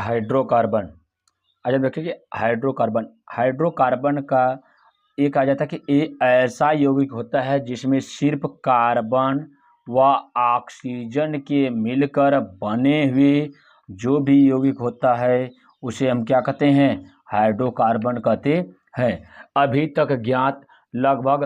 Hydrocarbon. अच्छा देखिए कि हाइड्रोकार्बन का एक आ जाता है कि ये ऐसा यौगिक होता है जिसमें सिर्फ कार्बन व ऑक्सीजन के मिलकर बने हुए जो भी यौगिक होता है उसे हम क्या कहते हैं, हाइड्रोकार्बन कहते हैं। अभी तक ज्ञात लगभग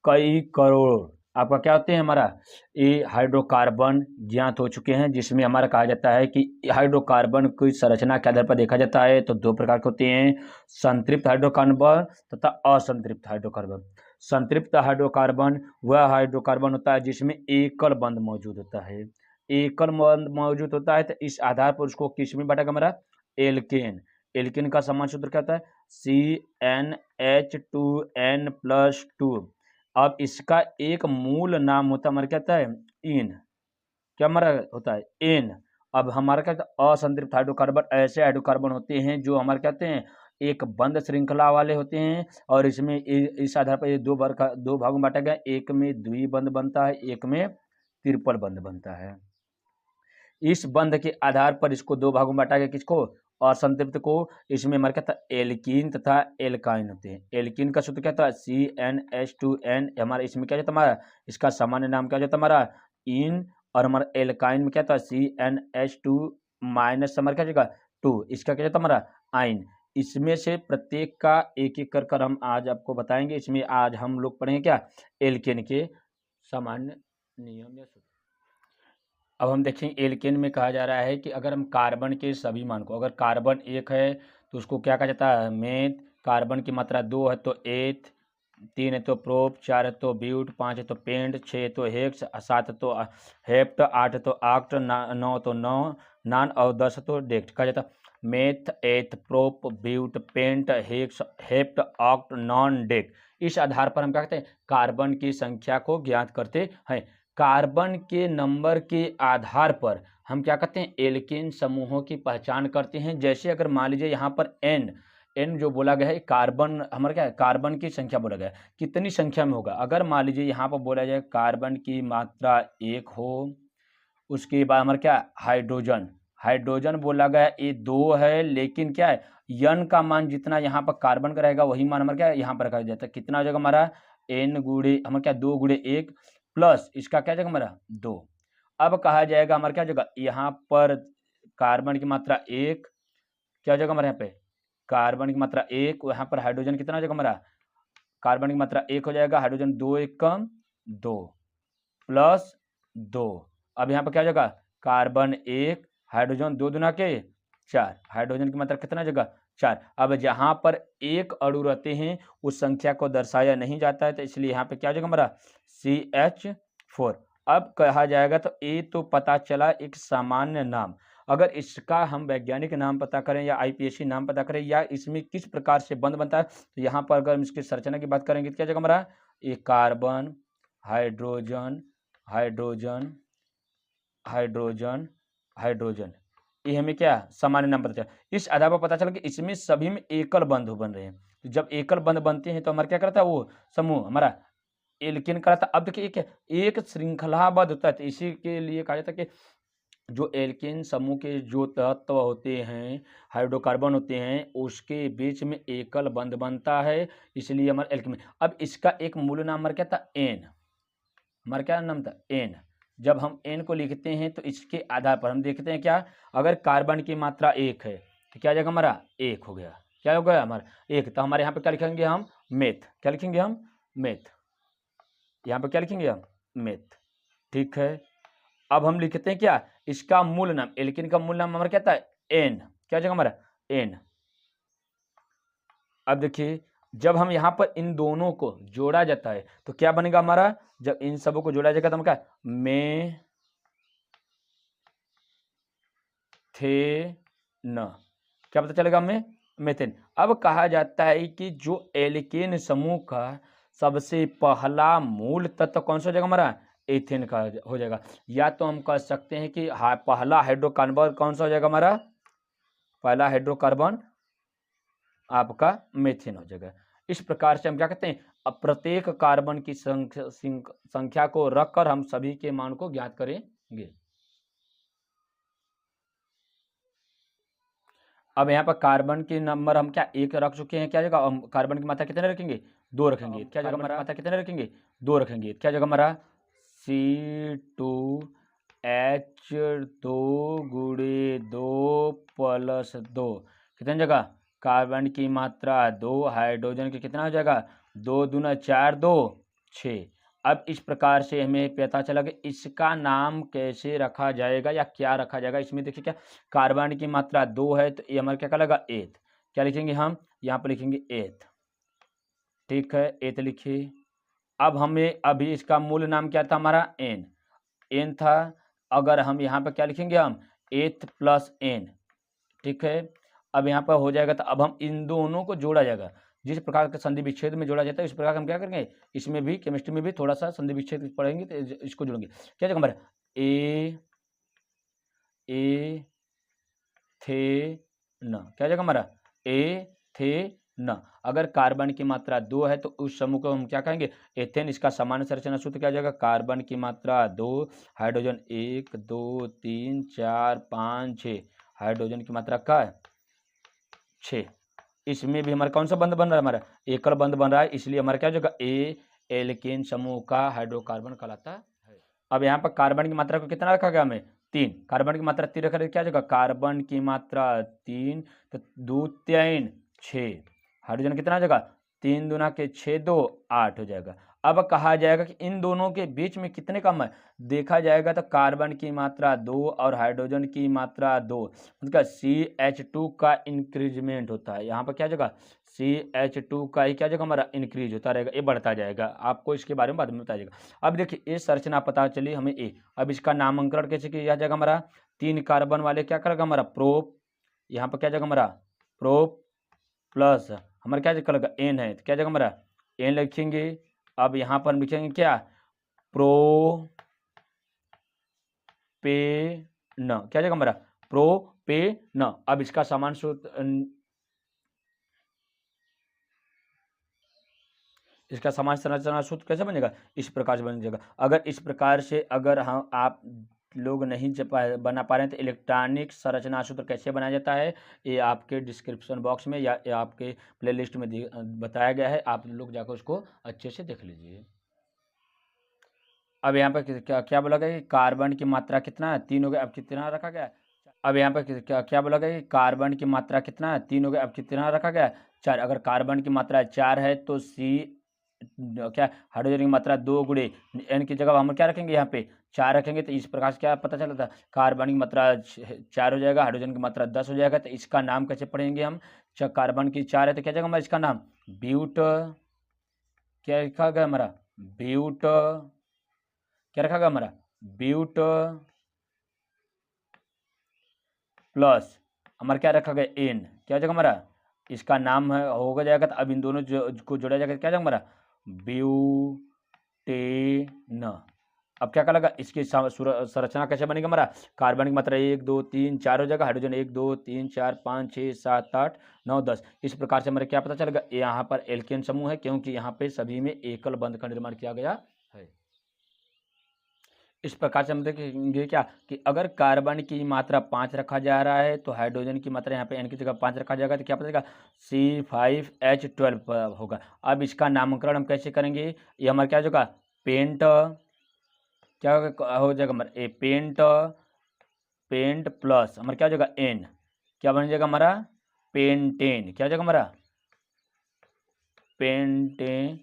कई करोड़ आपका क्या होते हैं, हमारा ये हाइड्रोकार्बन ज्ञात हो चुके हैं, जिसमें हमारा कहा जाता है कि हाइड्रोकार्बन की संरचना के आधार पर देखा जाता है तो दो प्रकार के होते हैं, संतृप्त हाइड्रोकार्बन तथा असंतृप्त हाइड्रोकार्बन। संतृप्त हाइड्रोकार्बन वह हाइड्रोकार्बन होता है जिसमें एकल बंध मौजूद होता है, एकल बंध मौजूद होता है, तो इस आधार पर उसको किस में बांटा गया, हमारा एल्केन। एल्केन का समान सूत्र क्या होता है, CnH2n+2। अब इसका एक मूल नाम होता है हमारा क्या होता है, इन, क्या हमारा होता है, एन। अब हमारा क्या होता है, असंतृप्त हाइड्रोकार्बन ऐसे हाइड्रोकार्बन होते हैं जो हमारे क्या होते हैं, एक बंद श्रृंखला वाले होते हैं, और इसमें इस आधार पर ये दो भागों में बांटा गया, एक में द्विबंध बनता है, एक में ट्रिपल बंध बनता है। इस बंध के आधार पर इसको दो भागों में बांटा गया, किसको, असंतृप्त को। इसमें हमारे क्या था, एल्कीन तथा एल्काइन होते हैं। एल्कीन का सूत्र क्या था, CnH2n। हमारा इसमें क्या जाता है, हमारा इसका सामान्य नाम क्या जाता है, हमारा इन। और हमारा एल्काइन में क्या था, CnH2 माइनस हमारा क्या जाएगा 2, इसका क्या जाता है, हमारा आइन। इसमें से प्रत्येक का एक एक कर हम आज आपको बताएंगे। इसमें आज हम लोग पढ़ेंगे क्या, एल्केन के सामान्य नियम या सूत्र। अब हम देखेंगे एल्केन में कहा जा रहा है कि अगर हम कार्बन के सभी मान को, अगर कार्बन 1 है तो उसको क्या कहा जाता है, मेथ। कार्बन की मात्रा 2 है तो एथ, 3 है तो प्रोप, 4 है तो ब्यूट, 5 है तो पेंट, 6 है तो हेक्स, 7 है तो हेप्ट, 8 है तो आक्ट, 9 तो नान, और 10 है तो डेक्ट। कहा जाता है meth, eth, prop, but, pent, hex, hept, oct, non, dec. इस आधार पर हम क्या कहते हैं, कार्बन की संख्या को ज्ञात करते हैं। कार्बन के नंबर के आधार पर हम क्या कहते हैं, एल्केन समूहों की पहचान करते हैं। जैसे अगर मान लीजिए यहाँ पर एन जो बोला गया है, कार्बन हमारा क्या है, कार्बन की संख्या बोला गया है, कितनी संख्या में होगा। अगर मान लीजिए यहाँ पर बोला जाए कार्बन की मात्रा 1 हो, उसके बाद हमारा क्या, हाइड्रोजन, हाइड्रोजन बोला गया ये 2 है, लेकिन क्या है, यन का मान जितना यहाँ पर कार्बन का रहेगा वही मान हमारा क्या है यहाँ पर रखा जाता है। कितना हो जाएगा हमारा, एन गुणे हमारा क्या 2 गुणे 1 प्लस इसका क्या जाएगा हमारा 2। अब कहा जाएगा हमारा क्या जगह, यहाँ पर कार्बन की मात्रा 1, क्या हो जाएगा हमारे यहाँ पे, कार्बन की मात्रा 1, यहाँ पर हाइड्रोजन कितना हो जाएगा हमारा, कार्बन की मात्रा 1 हो जाएगा, हाइड्रोजन 2 1 कम 2 प्लस 2। अब यहाँ पर क्या हो जाएगा, कार्बन 1, हाइड्रोजन 2 दुना के 4, हाइड्रोजन की मात्रा कितना जगह 4। अब जहाँ पर एक अणु रहते हैं उस संख्या को दर्शाया नहीं जाता है, तो इसलिए यहाँ पे क्या हो जाएगा हमारा CH4। अब कहा जाएगा तो ये तो पता चला एक सामान्य नाम। अगर इसका हम वैज्ञानिक नाम पता करें या IPSC नाम पता करें या इसमें किस प्रकार से बंध बनता है, तो यहाँ पर अगर हम इसकी संरचना की बात करेंगे तो क्या जगह हमारा, ये carbon, hydrogen, hydrogen, hydrogen, hydrogen, ये हमें क्या सामान्य नाम पता चला। इस आधार पर पता चला कि इसमें सभी में एकल बंध बन रहे हैं। तो जब एकल बंध बनते हैं तो हमारा क्या करता है, वो समूह हमारा एल्केन कराता। अब देखिए एक श्रृंखलाबद्ध होता है, तो इसी के लिए कहा जाता है कि जो एल्केन समूह के जो तत्व होते हैं, हाइड्रोकार्बन होते हैं, उसके बीच में एकल बंध बनता है, इसलिए हमारा एल्केन। अब इसका एक मूल नाम हमारा क्या था, एन, हमारा क्या नाम था, एन। जब हम एन को लिखते हैं तो इसके आधार पर हम देखते हैं क्या, अगर कार्बन की मात्रा 1 है तो क्या जाएगा हमारा 1 हो गया, क्या हो गया हमारा 1। तो हमारे यहाँ पे क्या लिखेंगे हम, मेथ, क्या लिखेंगे हम, मेथ, यहाँ पे क्या लिखेंगे हम, मेथ, ठीक है। अब हम लिखते हैं क्या, इसका मूल नाम, एल्केन का मूल नाम हमारा क्या था, एन, क्या हो जाएगा हमारा एन। अब देखिए जब हम यहाँ पर इन दोनों को जोड़ा जाता है तो क्या बनेगा हमारा, जब इन सबों को जोड़ा जाएगा तो हम क्या, मेथेन, क्या पता चलेगा हमें, मेथेन। अब कहा जाता है कि जो एल्केन समूह का सबसे पहला मूल तत्व कौन सा हो जाएगा हमारा, एथेन का हो जाएगा। या तो हम कह सकते हैं कि पहला हाइड्रोकार्बन कौन सा हो जाएगा हमारा, पहला हाइड्रोकार्बन आपका मेथेन हो जाएगा। इस प्रकार से हम क्या कहते हैं, अब प्रत्येक कार्बन की संख्या को रखकर हम सभी के मान को ज्ञात करेंगे। अब यहाँ पर कार्बन की नंबर हम क्या एक रख चुके हैं, क्या जगह हम कार्बन की मात्रा कितने रखेंगे, 2 रखेंगे, क्या जगह हमारा मात्रा कितने रखेंगे, 2 रखेंगे, क्या जगह हमारा C2H2 गुणे 2 प्लस 2, कितने जगह कार्बन की मात्रा 2, हाइड्रोजन की कितना हो जाएगा 2 दूना 4 2 6। अब इस प्रकार से हमें पता चला कि इसका नाम कैसे रखा जाएगा या क्या रखा जाएगा। इसमें देखिए क्या कार्बन की मात्रा 2 है तो ये हमारा क्या कहलाएगा एथ, क्या लिखेंगे हम यहाँ पर लिखेंगे एथ, ठीक है एथ लिखिए। अब हमें अभी इसका मूल नाम क्या था हमारा एन था, अगर हम यहाँ पर क्या लिखेंगे हम एथ प्लस एन, ठीक है। अब यहाँ पर हो जाएगा तो अब हम इन दोनों को जोड़ा जाएगा, जिस प्रकार के संधि विच्छेद में जोड़ा जाता है इस प्रकार हम क्या करेंगे, इसमें भी केमिस्ट्री में भी थोड़ा सा संधि विच्छेद पढ़ेंगे तो इसको जोड़ेंगे। क्या जगह हमारा ए थे न, क्या जगह हमारा ए थे न। अगर कार्बन की मात्रा 2 है तो उस समूह को हम क्या कहेंगे एथेन। इसका सामान्य संरचना सूत्र क्या जाएगा, कार्बन की मात्रा 2, हाइड्रोजन 1 2 3 4 5 6, हाइड्रोजन की मात्रा का 6। इसमें भी हमारा कौन सा बंध बन रहा है, हमारा एकल बंध बन रहा है, इसलिए हमारा क्या हो जाएगा ए एल्केन समूह का हाइड्रोकार्बन कहलाता है। अब यहाँ पर कार्बन की मात्रा को कितना रखा गया हमें 3, कार्बन की मात्रा 3 रखा, क्या जगह कार्बन की मात्रा 3 तो 2 3 6, हाइड्रोजन कितना जगह 3 दूना के 6 2 8 हो जाएगा। अब कहा जाएगा कि इन दोनों के बीच में कितने कम है, देखा जाएगा तो कार्बन की मात्रा 2 और हाइड्रोजन की मात्रा 2, मतलब CH2 का इंक्रीजमेंट होता है। यहाँ पर क्या जगह CH2 का ही क्या जगह हमारा इंक्रीज होता रहेगा, ये बढ़ता जाएगा, आपको इसके बारे में बाद में बताया जाएगा। अब देखिए ये संरचना पता चली हमें ए, अब इसका नामकरण कैसे किया जाएगा, हमारा 3 कार्बन वाले क्या करेगा हमारा प्रोप, यहाँ पर क्या जगह हमारा प्रोप प्लस हमारा क्या जगह एन है तो क्या जगह हमारा एन लिखेंगे। अब यहाँ पर लिखेंगे क्या प्रो पे न, क्या जगह हमारा प्रो पे न। अब इसका समान सूत्र, इसका समान संरचना सूत्र कैसे बनेगा, इस प्रकार से बन जाएगा। अगर इस प्रकार से अगर हम आप लोग नहीं बना पा रहे हैं तो इलेक्ट्रॉनिक संरचना सूत्र कैसे बनाया जाता है ये आपके डिस्क्रिप्शन बॉक्स में या आपके प्लेलिस्ट में बताया गया है, आप लोग जाकर उसको अच्छे से देख लीजिए। अब यहाँ पर क्या क्या बोला गया कि कार्बन की मात्रा कितना है 3 हो गया, अब कितना रखा गया। अब यहाँ पर क्या क्या बोला गया कि कार्बन की मात्रा कितना है 3 हो गया, अब कितना रखा गया 4। अगर कार्बन की मात्रा 4 है तो क्या हाइड्रोजन की मात्रा 2 गुणे एन की जगह हम क्या रखेंगे यहाँ पे 4 रखेंगे, तो इस प्रकार से क्या पता चला था कार्बन की मात्रा 4 हो जाएगा, हाइड्रोजन की मात्रा 10 हो जाएगा। तो इसका नाम कैसे पढ़ेंगे हम, कार्बन की 4 है तो क्या जाएगा हमारा इसका नाम ब्यूट, क्या लिखा गया हमारा ब्यूट, क्या रखा गया हमारा ब्यूट प्लस हमारा क्या रखा गया एन, क्या जगह हमारा इसका नाम है होगा जाएगा। तो अब इन दोनों को जोड़ा जाएगा क्या जाएगा हमारा ब्यूटेन। अब क्या लगा इसकी संरचना कैसे बनेगी, हमारा कार्बन की मात्रा 1 2 3 4 हो जाएगा, हाइड्रोजन 1 2 3 4 5 6 7 8 9 10। इस प्रकार से हमारे क्या पता चलेगा यहाँ पर एल्केन समूह है, क्योंकि यहाँ पे सभी में एकल बंध का निर्माण किया गया है। इस प्रकार से हम देखेंगे क्या कि अगर कार्बन की मात्रा 5 रखा जा रहा है तो हाइड्रोजन की मात्रा यहाँ पे एन की जगह 5 रखा जाएगा तो क्या पता चलेगा C5H12 होगा। अब इसका नामकरण हम कैसे करेंगे, ये हमारा क्या होगा पेंट, क्या हो जाएगा हमारा ए पेंट, पेंट प्लस हमारा क्या हो जाएगा एन, क्या बन जाएगा हमारा पेंटेन, क्या हो जाएगा हमारा पेंटेन।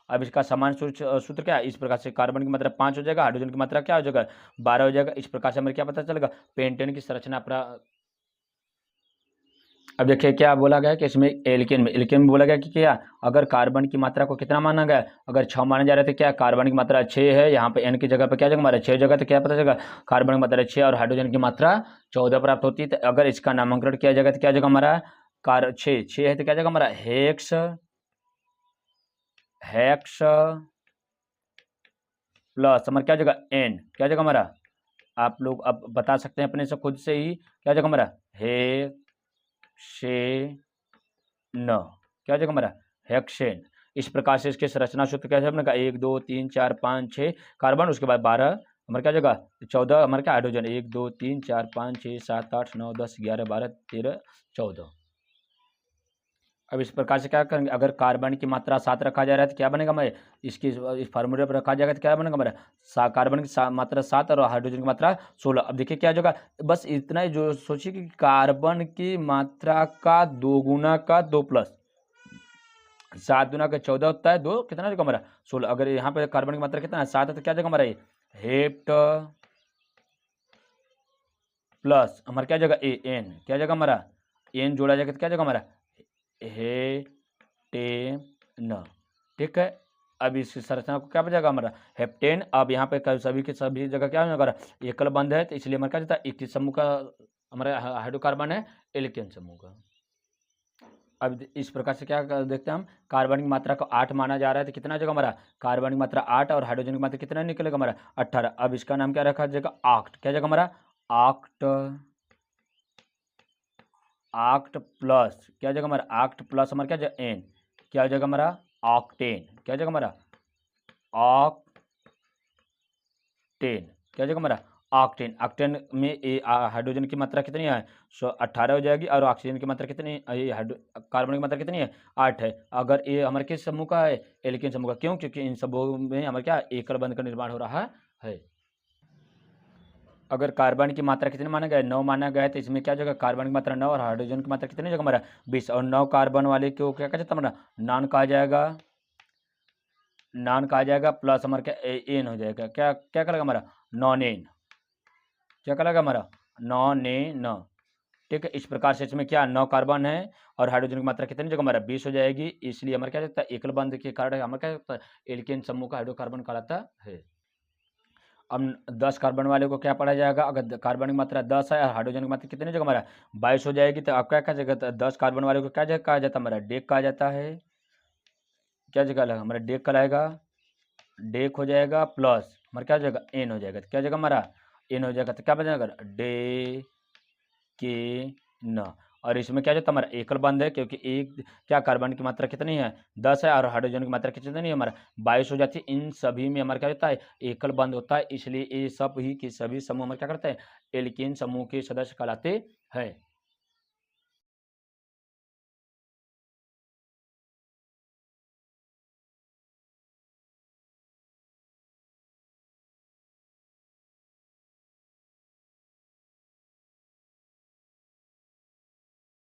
अब इसका समान सूत्र क्या है, इस प्रकार से कार्बन की मात्रा 5 हो जाएगा, हाइड्रोजन की मात्रा क्या हो जाएगा 12 हो जाएगा। इस प्रकार से हमें क्या पता चलेगा पेंटेन की संरचना अब देखिए क्या बोला गया कि इसमें एल्केन में बोला गया कि क्या अगर कार्बन की मात्रा को कितना माना गया, अगर 6 माना जा रहा था, क्या कार्बन की मात्रा 6 है, यहाँ पे एन की जगह पे क्या जगह हमारा 6 जगह, तो क्या पता चलेगा कार्बन की मात्रा 6 और हाइड्रोजन की मात्रा 14 प्राप्त होती है। तो अगर इसका नामकरण किया जाएगा तो क्या जगह हमारा 6 है तो क्या जगह हमारा हेक्स प्लस हमारा क्या जगह एन, क्या जगह हमारा आप लोग अब बता सकते हैं अपने से खुद से ही, क्या जगह हमारा हेक्सेन, क्या जगह हमारा हेक्सेन। इस प्रकार से इसके संरचना सूत्र कैसे हमने कहा 1 2 3 4 5 6 कार्बन, उसके बाद 12 हमारे क्या जगह 14 हमारे क्या हाइड्रोजन 1 2 3 4 5 6 7 8 9 10 11 12 13 14। अब इस प्रकार से क्या करेंगे, अगर कार्बन की मात्रा 7 रखा जा रहा है तो क्या बनेगा हमारे, इस फार्मूले पर रखा जाएगा तो क्या बनेगा हमारा, कार्बन की मात्रा 7 और हाइड्रोजन की मात्रा 16। अब देखिए क्या होगा, बस इतना ही जो सोचिए कि कार्बन की मात्रा का 2 गुना का 2 प्लस 7 गुना का 14 होता है, 2 कितना जगह हमारा 16। अगर यहाँ पे कार्बन की मात्रा कितना है 7 है तो क्या जगह हमारा ये हेप्ट प्लस हमारा क्या जगह ए एन, क्या जगह हमारा एन जोड़ा जाएगा तो क्या जगह हमारा हेप्टेन। ठीक है, अब इस संरचना को क्या बचेगा हमारा हेप्टेन। अब यहाँ पे सभी के सभी जगह क्या होगा एकल बंध है, तो इसलिए हमारा क्या जाता है एक समूह का हमारा हाइड्रोकार्बन है एल्केन समूह का। अब इस प्रकार से क्या देखते हैं हम, कार्बन की मात्रा को 8 माना जा रहा है तो कितना जगह हमारा कार्बन की मात्रा 8 और हाइड्रोजन की मात्रा कितना निकलेगा हमारा 18। अब इसका नाम क्या रखा जाएगा आक्ट, क्या जगह हमारा आक्ट, आक्ट प्लस क्या जगह हमारा आक्ट प्लस हमारा क्या जगह एन, क्या जगह हमारा ऑक्टेन, क्या जगह हमारा ऑक्टेन, क्या जगह हमारा ऑक्टेन। ऑक्टेन में हाइड्रोजन की मात्रा कितनी है 18 हो जाएगी और ऑक्सीजन की मात्रा कितनी, कार्बन की मात्रा कितनी है 8 है। अगर ये हमारे किस समूह का है एल्केन समूह का, क्यों, क्योंकि इन समूहों में हमारे क्या एकल बंध का निर्माण हो रहा है। अगर कार्बन की मात्रा कितनी माना गया है 9 माना गया है, तो इसमें क्या जगह कार्बन की मात्रा 9 और हाइड्रोजन की मात्रा कितनी जगह हमारा 20 और 9 कार्बन वाले को क्या कहा जाता है हमारा नॉन कहा जाएगा, नॉन कहा जाएगा प्लस हमारा क्या एन हो जाएगा, क्या क्या करेगा हमारा नॉन एन, क्या करेगा हमारा नॉन एन। ठीक है, इस प्रकार से इसमें क्या 9 कार्बन है और हाइड्रोजन की मात्रा कितनी जगह हमारा 20 हो जाएगी, इसलिए हमारा क्या होता है एकल बंध के कारण हमारा क्या होता है एल्केन समूह का हाइड्रोकार्बन कहलाता है। अब 10 कार्बन वाले को क्या पढ़ा जाएगा, अगर कार्बन की मात्रा 10 है और हाइड्रोजन की मात्रा कितनी जगह हमारा 22 हो जाएगी, तो आप क्या कहा जाएगा 10 कार्बन वाले को क्या जगह कहा जाता है हमारा डेक कहा जाता है, क्या जगह लगा हमारा डेक कहलाएगा, डेक हो जाएगा प्लस हमारा क्या हो जाएगा एन हो जाएगा, तो क्या जगह हमारा एन हो जाएगा, तो क्या बन जाएगा डे के न। और इसमें क्या जाता है हमारा एकल बंध है, क्योंकि एक क्या कार्बन की मात्रा कितनी है 10 है और हाइड्रोजन की मात्रा कितनी है हमारा 22 हो जाती है। इन सभी में हमारा क्या होता है एकल बंध होता है, इसलिए ये सब ही के सभी समूह हमारे क्या करते हैं एल्केन समूह के सदस्य कहलाते हैं।